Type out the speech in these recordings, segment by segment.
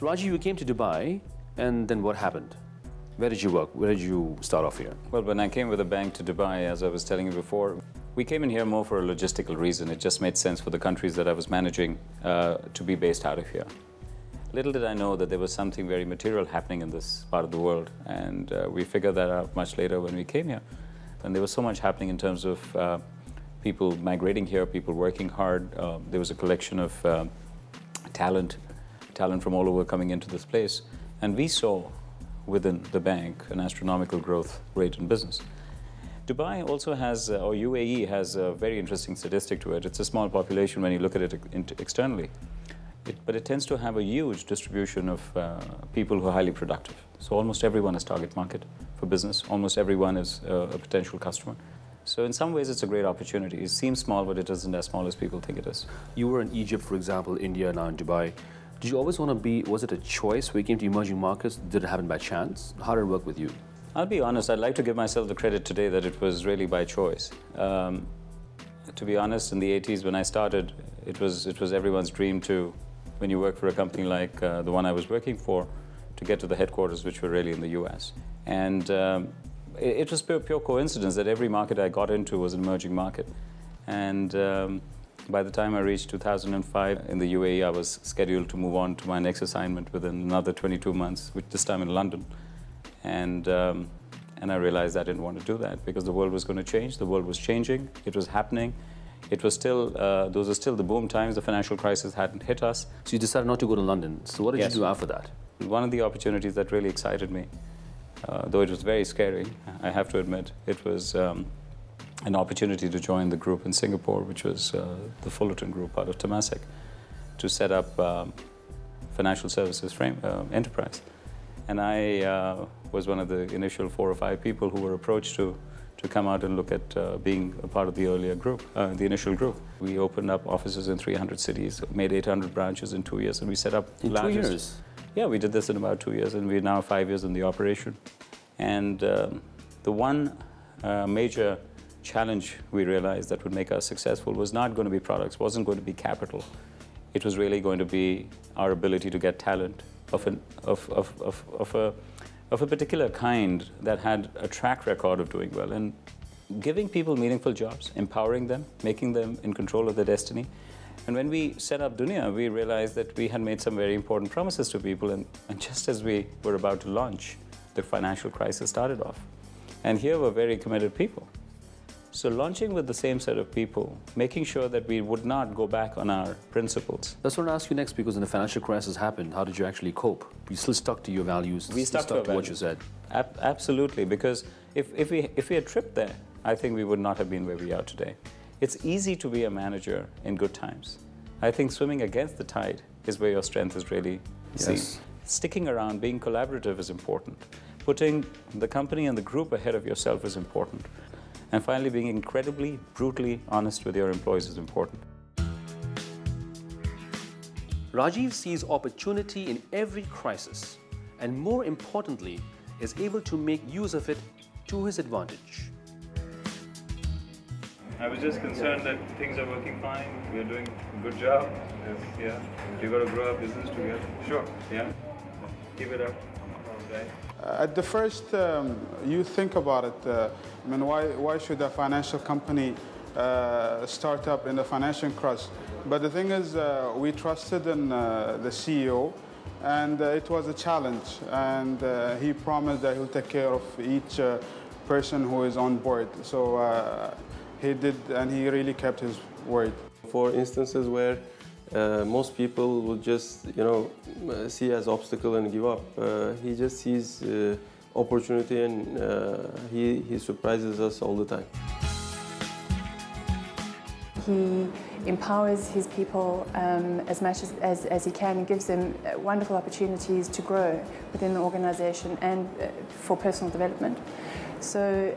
Rajiv, you came to Dubai, and then what happened? Where did you work? Where did you start off here? Well, when I came with a bank to Dubai, as I was telling you before, we came in here more for a logistical reason. It just made sense for the countries that I was managing to be based out of here. Little did I know that there was something very material happening in this part of the world, and we figured that out much later when we came here. And there was so much happening in terms of people migrating here, people working hard. There was a collection of talent from all over coming into this place. And we saw within the bank an astronomical growth rate in business. Dubai also has, or UAE has a very interesting statistic to it. It's a small population when you look at it externally. But it tends to have a huge distribution of people who are highly productive. So almost everyone is target market for business. Almost everyone is a potential customer. So in some ways, it's a great opportunity. It seems small, but it isn't as small as people think it is. You were in Egypt, for example, India, now in Dubai. Did you always want to be, was it a choice when you came to emerging markets? Did it happen by chance? How did it work with you? I'll be honest, I'd like to give myself the credit today that it was really by choice. To be honest, in the 80s when I started, it was everyone's dream to, when you work for a company like the one I was working for, to get to the headquarters, which were really in the US. And it was pure coincidence that every market I got into was an emerging market. And by the time I reached 2005 in the UAE, I was scheduled to move on to my next assignment within another 22 months, which this time in London. And I realized I didn't want to do that because the world was going to change. The world was changing. It was happening. It was still, those were still the boom times. The financial crisis hadn't hit us. So you decided not to go to London. So what did you do after that? One of the opportunities that really excited me, though it was very scary, I have to admit, it was an opportunity to join the group in Singapore, which was the Fullerton Group out of Temasek, to set up financial services enterprise. And I was one of the initial 4 or 5 people who were approached to come out and look at being a part of the earlier group, the initial group. We opened up offices in 300 cities, made 800 branches in 2 years, and we set up in largest... 2 years? Yeah, we did this in about 2 years, and we're now 5 years in the operation. And the one major challenge we realized that would make us successful was not going to be products, wasn't going to be capital. It was really going to be our ability to get talent of a particular kind that had a track record of doing well, and giving people meaningful jobs, empowering them, making them in control of their destiny. And when we set up Dunia, we realized that we had made some very important promises to people, and just as we were about to launch, the financial crisis started off. And here were very committed people. So launching with the same set of people, making sure that we would not go back on our principles. That's what I'll ask you next, because when the financial crisis happened, how did you actually cope? You still stuck to your values? We stuck to what you said? Absolutely, because if we had tripped there, I think we would not have been where we are today. It's easy to be a manager in good times. I think swimming against the tide is where your strength is really seen. Sticking around, being collaborative is important. Putting the company and the group ahead of yourself is important. And finally, being incredibly, brutally honest with your employees is important. Rajiv sees opportunity in every crisis, and more importantly, is able to make use of it to his advantage. I was just concerned that things are working fine, we're doing a good job. Yeah, we've got to grow our business together. Sure. Yeah, keep it up. Okay. At the first, you think about it. I mean, why should a financial company start up in a financial crash? But the thing is, we trusted in the CEO, and it was a challenge. And he promised that he'll take care of each person who is on board. So he did, and he really kept his word. For instances where most people will just, see as obstacle and give up. He just sees opportunity, and he surprises us all the time. He empowers his people as much as he can, and gives them wonderful opportunities to grow within the organization and for personal development. So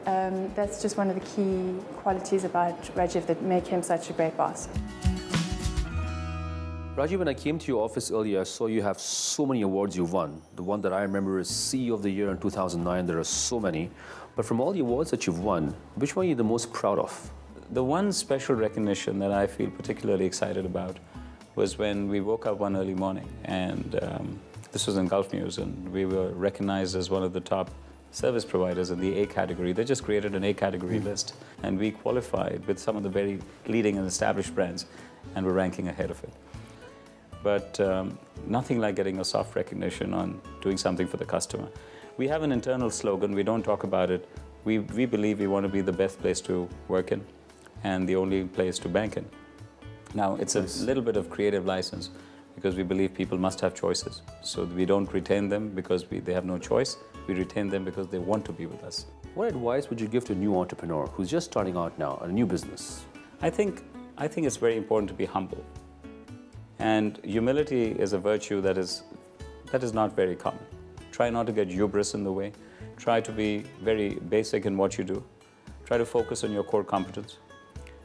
that's just one of the key qualities about Rajiv that make him such a great boss. Rajiv, when I came to your office earlier, I saw you have so many awards you've won. The one that I remember is CEO of the Year in 2009. There are so many. But from all the awards that you've won, which one are you the most proud of? The one special recognition that I feel particularly excited about was when we woke up one early morning and This was in Gulf News, and we were recognized as one of the top service providers in the A category. They just created an A category list, and we qualified with some of the very leading and established brands, and we're ranking ahead of it. But nothing like getting a soft recognition on doing something for the customer. We have an internal slogan. We don't talk about it. We believe we want to be the best place to work in and the only place to bank in. Now, it's a little bit of creative license because we believe people must have choices. So we don't retain them because they have no choice. We retain them because they want to be with us. What advice would you give to a new entrepreneur who's just starting out now on a new business? I think it's very important to be humble. And humility is a virtue that is not very common. Try not to get hubris in the way. Try to be very basic in what you do. Try to focus on your core competence.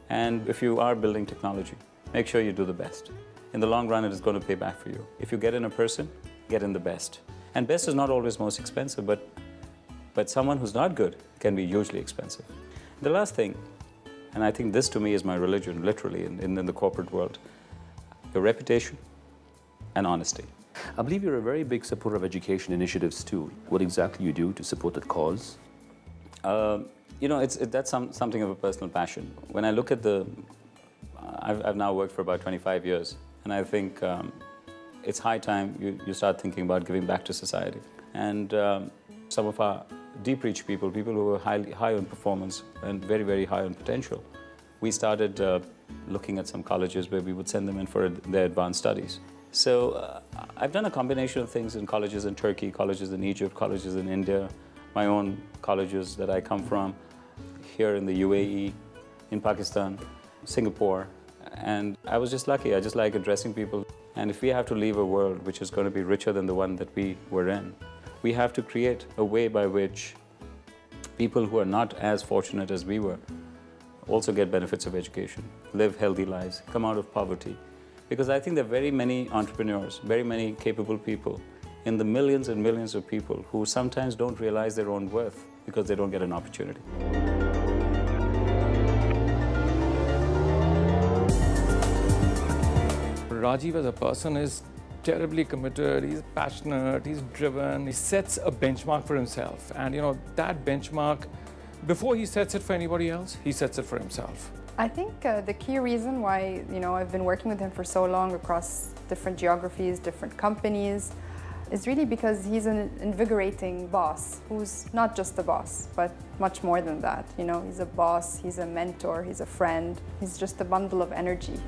And if you are building technology, make sure you do the best. In the long run, it is going to pay back for you. If you get in a person, get in the best. And best is not always most expensive, but someone who's not good can be hugely expensive. The last thing, and I think this to me is my religion, literally, in the corporate world, your reputation and honesty. I believe you're a very big supporter of education initiatives too. What exactly you do to support that cause? You know, that's something of a personal passion. When I look at I've now worked for about 25 years, and I think it's high time you start thinking about giving back to society. And some of our deep reach people who are high on performance and very, very high on potential, we started looking at some colleges where we would send them in for their advanced studies. So I've done a combination of things in colleges in Turkey, colleges in Egypt, colleges in India, my own colleges that I come from, here in the UAE, in Pakistan, Singapore. And I was just lucky. I just like addressing people. And if we have to leave a world which is going to be richer than the one that we were in, we have to create a way by which people who are not as fortunate as we were also get benefits of education, live healthy lives, come out of poverty. Because I think there are very many entrepreneurs, very many capable people in the millions and millions of people who sometimes don't realize their own worth because they don't get an opportunity. Rajiv as a person is terribly committed, he's passionate, he's driven, he sets a benchmark for himself. And you know, that benchmark, before he sets it for anybody else, he sets it for himself. I think the key reason why I've been working with him for so long across different geographies, different companies, is really because he's an invigorating boss who's not just a boss, but much more than that. He's a boss, he's a mentor, he's a friend, he's just a bundle of energy.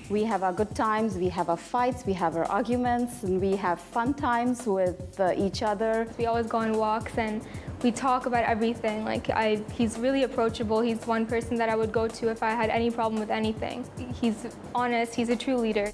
We have our good times, we have our fights, we have our arguments, and we have fun times with each other. We always go on walks and we talk about everything. He's really approachable. He's one person that I would go to if I had any problem with anything. He's honest, he's a true leader.